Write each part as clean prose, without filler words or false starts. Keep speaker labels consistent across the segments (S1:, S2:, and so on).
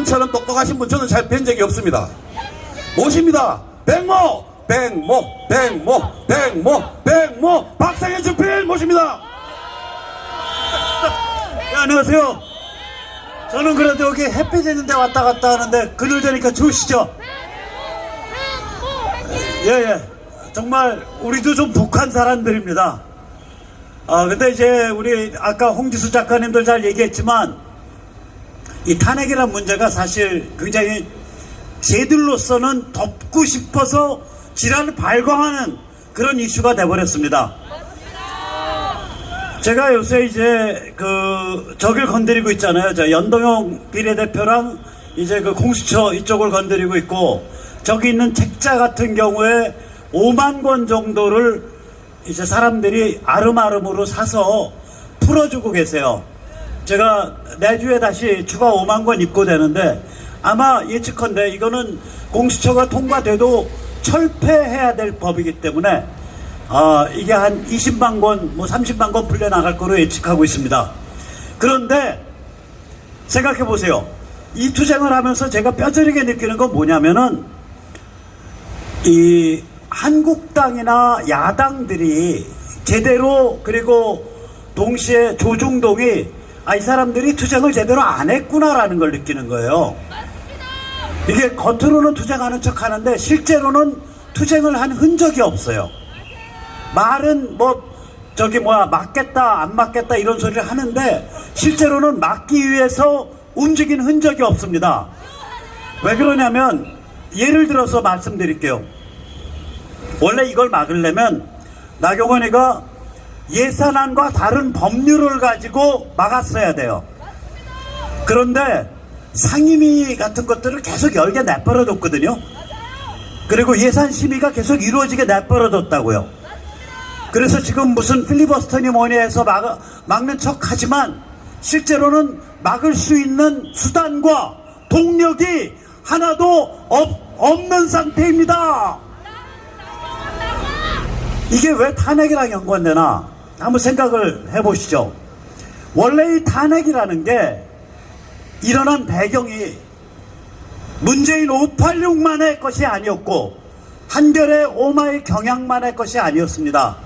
S1: 이분처럼 똑똑하신 분 저는 잘 뵌 적이 없습니다. 모십니다. 백모 박상현 주필 모십니다.
S2: 네, 안녕하세요. 저는 그래도 여기 햇빛 있는데 왔다 갔다 하는데 그늘되니까 좋으시죠? 예. 정말 우리도 좀 독한 사람들입니다. 근데 이제 우리 아까 홍지수 작가님들 잘 얘기했지만 이 탄핵이라는 문제가 사실 굉장히 쟤들로서는 덮고 싶어서 지랄을 발광하는 그런 이슈가 돼버렸습니다. 제가 요새 이제 저길 건드리고 있잖아요. 저 연동형 비례대표랑 이제 공수처 이쪽을 건드리고 있고, 저기 있는 책자 같은 경우에 5만 권 정도를 이제 사람들이 아름아름으로 사서 풀어주고 계세요. 제가 내주에 다시 추가 5만 권 입고되는데, 아마 예측컨대 이거는 공수처가 통과돼도 철폐해야 될 법이기 때문에 이게 한 20만 권, 30만 권 풀려나갈 거로 예측하고 있습니다. 그런데 생각해 보세요. 이 투쟁을 하면서 제가 뼈저리게 느끼는 건 뭐냐면은, 이 한국당이나 야당들이 제대로, 그리고 동시에 조중동이 이 사람들이 투쟁을 제대로 안 했구나라는 걸 느끼는 거예요. 이게 겉으로는 투쟁하는 척 하는데 실제로는 투쟁을 한 흔적이 없어요. 말은 맞겠다 안 맞겠다 이런 소리를 하는데 실제로는 막기 위해서 움직인 흔적이 없습니다. 왜 그러냐면, 예를 들어서 말씀드릴게요. 원래 이걸 막으려면 나경원이가 예산안과 다른 법률을 가지고 막았어야 돼요. 그런데 상임위 같은 것들을 계속 열게 내버려뒀거든요. 그리고 예산 심의가 계속 이루어지게 내버려뒀다고요. 그래서 지금 무슨 필리버스터니 뭐니 해서 막는 척 하지만 실제로는 막을 수 있는 수단과 동력이 하나도 없는 상태입니다. 이게 왜 탄핵이랑 연관되나 한번 생각을 해보시죠. 원래 이 탄핵이라는 게 일어난 배경이 문재인 586만의 것이 아니었고 한겨레 오마이 경향만의 것이 아니었습니다.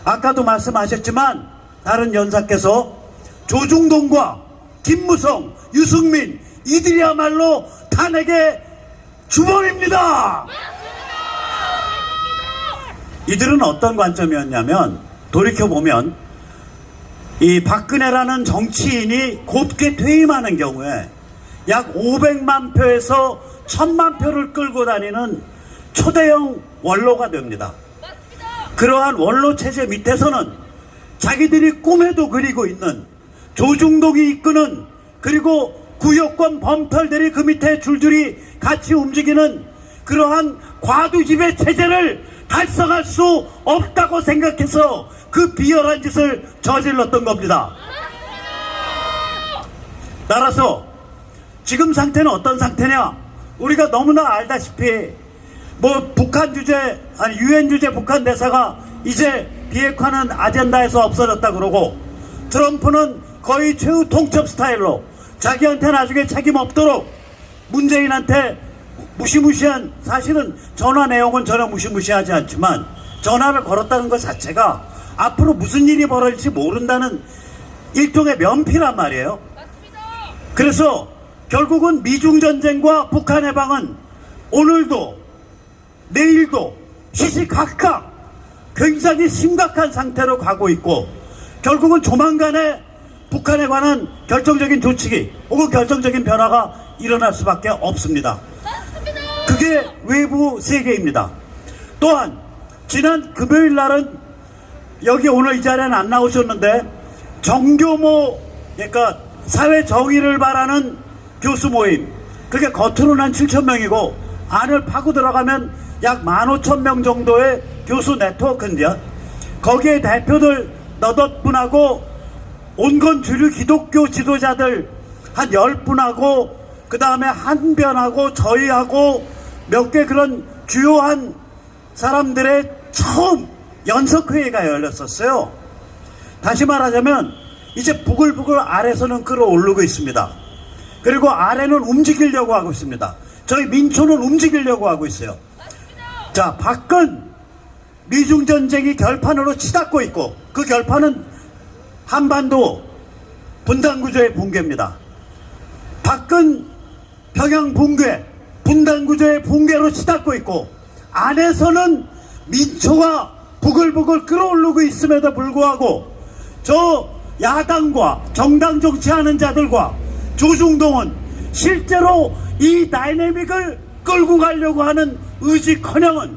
S2: 아까도 말씀하셨지만 다른 연사께서 조중동과 김무성, 유승민 이들이야말로 탄핵의 주범입니다. 이들은 어떤 관점이었냐면, 돌이켜보면 이 박근혜라는 정치인이 곱게 퇴임하는 경우에 약 500만 표에서 1000만 표를 끌고 다니는 초대형 원로가 됩니다. 그러한 원로 체제 밑에서는 자기들이 꿈에도 그리고 있는 조중동이 이끄는, 그리고 구여권 범털들이 그 밑에 줄줄이 같이 움직이는 그러한 과두지배 체제를 달성할 수 없다고 생각해서 그 비열한 짓을 저질렀던 겁니다. 따라서 지금 상태는 어떤 상태냐? 우리가 너무나 알다시피 북한 주재, 유엔 주재 북한 대사가 이제 비핵화는 아젠다에서 없어졌다 그러고, 트럼프는 거의 최후 통첩 스타일로 자기한테 나중에 책임 없도록 문재인한테 무시무시한, 사실은 전화 내용은 전혀 무시무시하지 않지만 전화를 걸었다는 것 자체가 앞으로 무슨 일이 벌어질지 모른다는 일종의 면피란 말이에요. 그래서 결국은 미중전쟁과 북한 해방은 오늘도 내일도 시시각각 굉장히 심각한 상태로 가고 있고, 결국은 조만간에 북한에 관한 결정적인 조치기 혹은 결정적인 변화가 일어날 수밖에 없습니다. 그게 외부 세계입니다. 또한 지난 금요일 날은 여기 오늘 이 자리에는 안 나오셨는데, 정교모, 그러니까 사회 정의를 바라는 교수 모임, 그게 겉으로는 한 7,000명이고 안을 파고 들어가면 약 15,000명 정도의 교수 네트워크인데요. 거기에 대표들 너댓 분하고 온건 주류 기독교 지도자들 한 10분하고 그 다음에 한변하고 저희하고 몇 개 그런 주요한 사람들의 처음 연석회의가 열렸었어요. 다시 말하자면 이제 부글부글 아래서는 끌어오르고 있습니다. 그리고 아래는 움직이려고 하고 있습니다. 저희 민초는 움직이려고 하고 있어요. 자, 밖은 미중전쟁이 결판으로 치닫고 있고 그 결판은 한반도 분단구조의 붕괴입니다. 밖은 평양 붕괴, 분단구조의 붕괴로 치닫고 있고 안에서는 민초가 부글부글 끓어오르고 있음에도 불구하고 저 야당과 정당 정치하는 자들과 조중동은 실제로 이 다이내믹을 끌고 가려고 하는 의지커녕은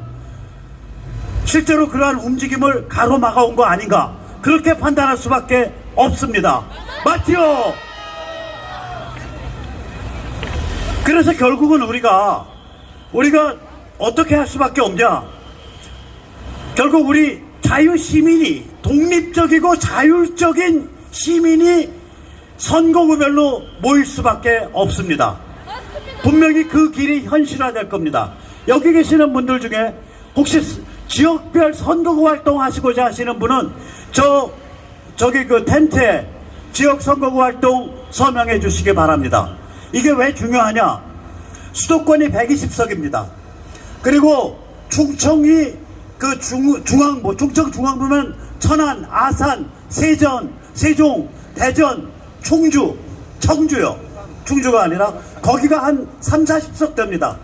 S2: 실제로 그러한 움직임을 가로막아 온 거 아닌가, 그렇게 판단할 수밖에 없습니다. 맞지요? 그래서 결국은 우리가 어떻게 할 수밖에 없냐, 결국 우리 자유시민이, 독립적이고 자율적인 시민이 선거구별로 모일 수밖에 없습니다. 분명히 그 길이 현실화될 겁니다. 여기 계시는 분들 중에 혹시 지역별 선거구 활동 하시고자 하시는 분은 저기 그 텐트에 지역 선거구 활동 서명해 주시기 바랍니다. 이게 왜 중요하냐? 수도권이 120석입니다. 그리고 충청이 그 중앙부, 충청 중앙부면 천안, 아산, 세종, 대전, 충주, 청주요. 충주가 아니라 거기가 한 30-40석 됩니다.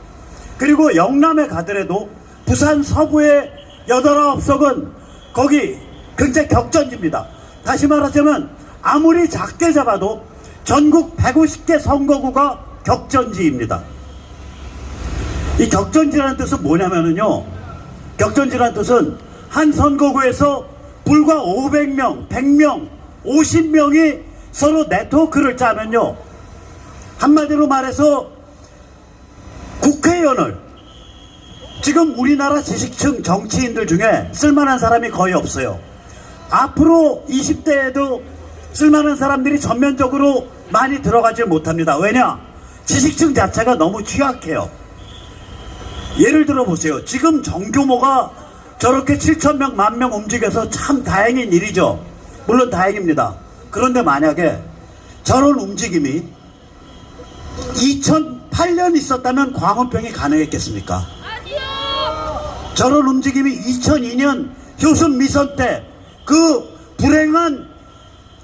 S2: 그리고 영남에 가더라도 부산 서부의 8-9석은 거기 굉장히 격전지입니다. 다시 말하자면 아무리 작게 잡아도 전국 150개 선거구가 격전지입니다. 이 격전지라는 뜻은 뭐냐면요, 격전지라는 뜻은 한 선거구에서 불과 500명, 100명, 50명이 서로 네트워크를 짜면요, 한마디로 말해서 국회의원을, 지금 우리나라 지식층 정치인들 중에 쓸만한 사람이 거의 없어요. 앞으로 20대에도 쓸만한 사람들이 전면적으로 많이 들어가지 못합니다. 왜냐? 지식층 자체가 너무 취약해요. 예를 들어 보세요. 지금 정규모가 저렇게 7,000명, 10,000명 움직여서 참 다행인 일이죠. 물론 다행입니다. 그런데 만약에 저런 움직임이 2008년 있었다면 광우병이 가능했겠습니까? 아니요. 저런 움직임이 2002년 효순 미선 때 그 불행한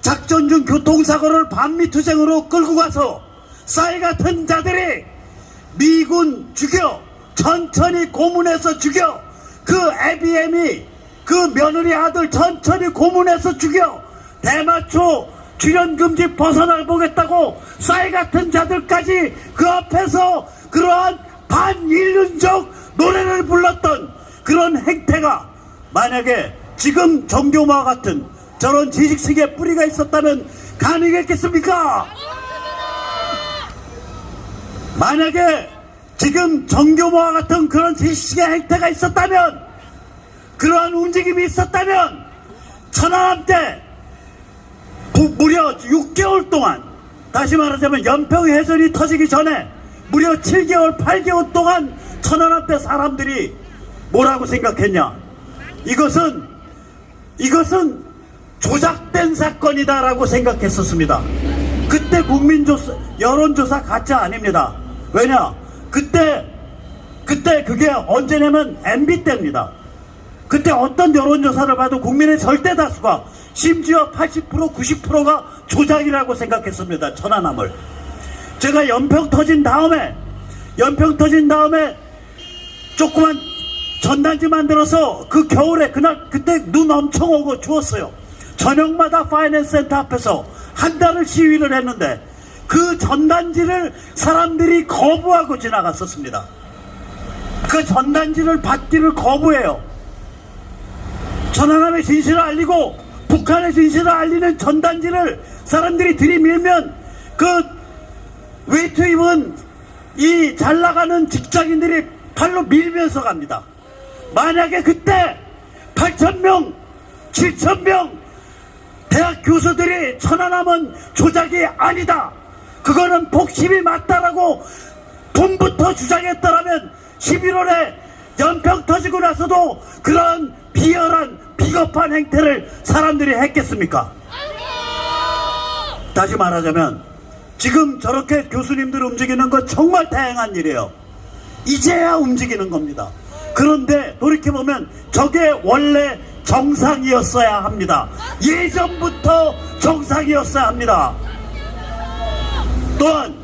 S2: 작전 중 교통사고를 반미투쟁으로 끌고 가서 쌀 같은 자들이 미군 죽여, 천천히 고문해서 죽여, 그 ABM이 그 며느리 아들 천천히 고문해서 죽여, 대마초 출연금지 벗어나 보겠다고 쌀 같은 자들까지 그 앞에서 그러한 반인륜적 노래를 불렀던 그런 행태가 만약에 지금 정교마와 같은 저런 지식층의 뿌리가 있었다면 가능했겠습니까? 만약에 지금 정교마와 같은 그런 지식층의 행태가 있었다면, 그러한 움직임이 있었다면 천안함 때 무려 6개월 동안, 다시 말하자면 연평 해전이 터지기 전에 무려 7개월, 8개월 동안 천안함 때 사람들이 뭐라고 생각했냐? 이것은 조작된 사건이다라고 생각했었습니다. 그때 여론조사 가짜 아닙니다. 왜냐? 그때 그게 언제냐면 MB 때입니다. 그때 어떤 여론조사를 봐도 국민의 절대 다수가, 심지어 80%, 90%가 조작이라고 생각했습니다. 천안함을. 제가 연평 터진 다음에 조그만 전단지 만들어서 그 겨울에 그때 눈 엄청 오고 추웠어요. 저녁마다 파이낸스 센터 앞에서 한 달을 시위를 했는데 그 전단지를 사람들이 거부하고 지나갔었습니다. 그 전단지를 받기를 거부해요. 천안함의 진실을 알리고 북한의 진실을 알리는 전단지를 사람들이 들이밀면 그 웨이트 입은 이 잘나가는 직장인들이 팔로 밀면서 갑니다. 만약에 그때 8,000명, 7,000명 대학 교수들이 천안함은 조작이 아니다, 그거는 복심이 맞다라고 봄부터 주장했더라면 11월에 연평 터지고 나서도 그런 비열한 비겁한 행태를 사람들이 했겠습니까? 다시 말하자면 지금 저렇게 교수님들 움직이는 건 정말 다양한 일이에요. 이제야 움직이는 겁니다. 그런데 돌이켜보면 저게 원래 정상이었어야 합니다. 예전부터 정상이었어야 합니다. 또한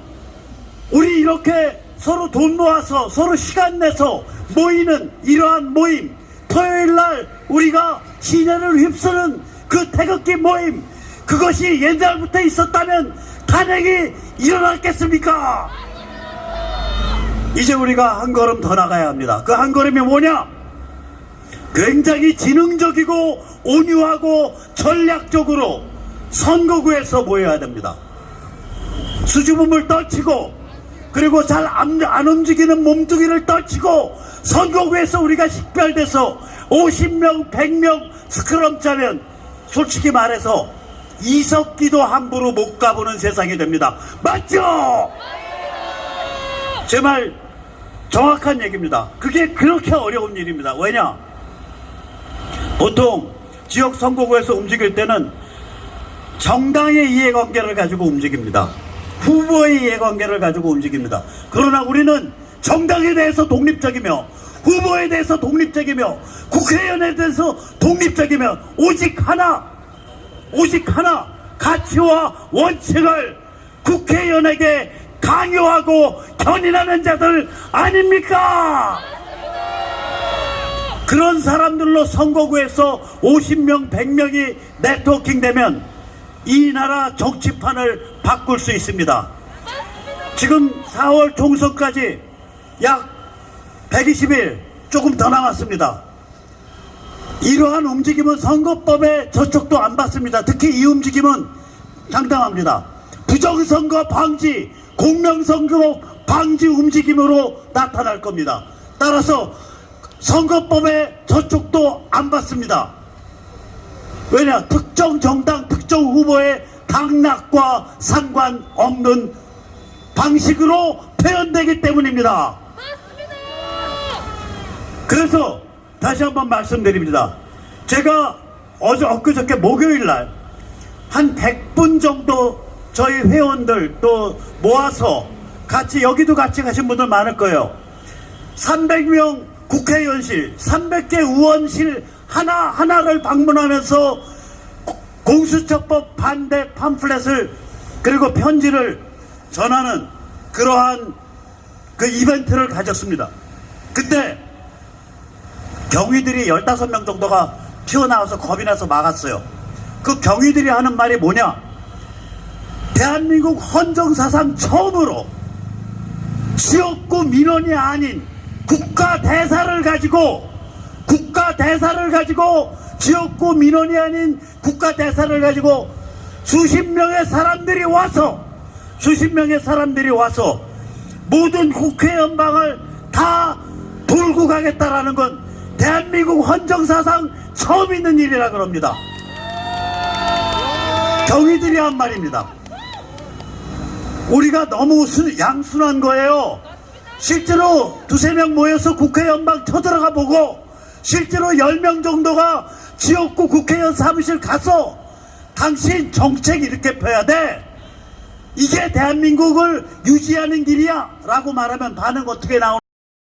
S2: 우리 이렇게 서로 돈 모아서 서로 시간 내서 모이는 이러한 모임, 토요일날 우리가 시내를 휩쓰는 그 태극기 모임, 그것이 옛날부터 있었다면 탄핵이 일어났겠습니까? 이제 우리가 한 걸음 더 나가야 합니다. 그 한 걸음이 뭐냐? 굉장히 지능적이고 온유하고 전략적으로 선거구에서 모여야 됩니다. 수줍음을 떨치고, 그리고 잘 안 움직이는 몸뚱이를 떨치고, 선거구에서 우리가 식별돼서 50명, 100명 스크럼 짜면 솔직히 말해서 이석기도 함부로 못 가보는 세상이 됩니다. 맞죠? 제 말 정확한 얘기입니다. 그게 그렇게 어려운 일입니다. 왜냐? 보통 지역 선거구에서 움직일 때는 정당의 이해관계를 가지고 움직입니다. 후보의 이해관계를 가지고 움직입니다. 그러나 우리는 정당에 대해서 독립적이며, 후보에 대해서 독립적이며, 국회의원에 대해서 독립적이며, 오직 하나 가치와 원칙을 국회의원에게 강요하고 견인하는 자들 아닙니까? 그런 사람들로 선거구에서 50명, 100명이 네트워킹 되면 이 나라 정치판을 바꿀 수 있습니다. 지금 4월 총선까지 약 120일 조금 더 남았습니다. 이러한 움직임은 선거법에 저촉도 안 받습니다. 특히 이 움직임은 상당합니다. 부정선거 방지, 공명선거 방지 움직임으로 나타날 겁니다. 따라서 선거법에 저촉도 안 받습니다. 왜냐? 특정 정당, 특정 후보의 당락과 상관없는 방식으로 표현되기 때문입니다. 그래서 다시 한번 말씀드립니다. 제가 엊그저께 목요일날 한 100분 정도 저희 회원들 또 모아서 여기도 같이 가신 분들 많을 거예요. 300명 국회의원실, 300개 의원실 하나하나를 방문하면서 공수처법 반대 팜플렛을, 그리고 편지를 전하는 그러한 그 이벤트를 가졌습니다. 그때 경위들이 15명 정도가 튀어나와서 겁이 나서 막았어요. 그 경위들이 하는 말이 뭐냐? 대한민국 헌정사상 처음으로 지역구 민원이 아닌 국가 대사를 가지고 지역구 민원이 아닌 국가 대사를 가지고 수십 명의 사람들이 와서 모든 국회의원방을 다 돌고 가겠다라는 건 대한민국 헌정사상 처음 있는 일이라 그럽니다. 경위들이 한 말입니다. 우리가 너무 양순한 거예요. 실제로 2~3명 모여서 국회의원방 쳐들어가 보고, 실제로 10명 정도가 지역구 국회의원 사무실 가서 당신 정책 이렇게 펴야 돼, 이게 대한민국을 유지하는 길이야 라고 말하면 반응 어떻게 나오는지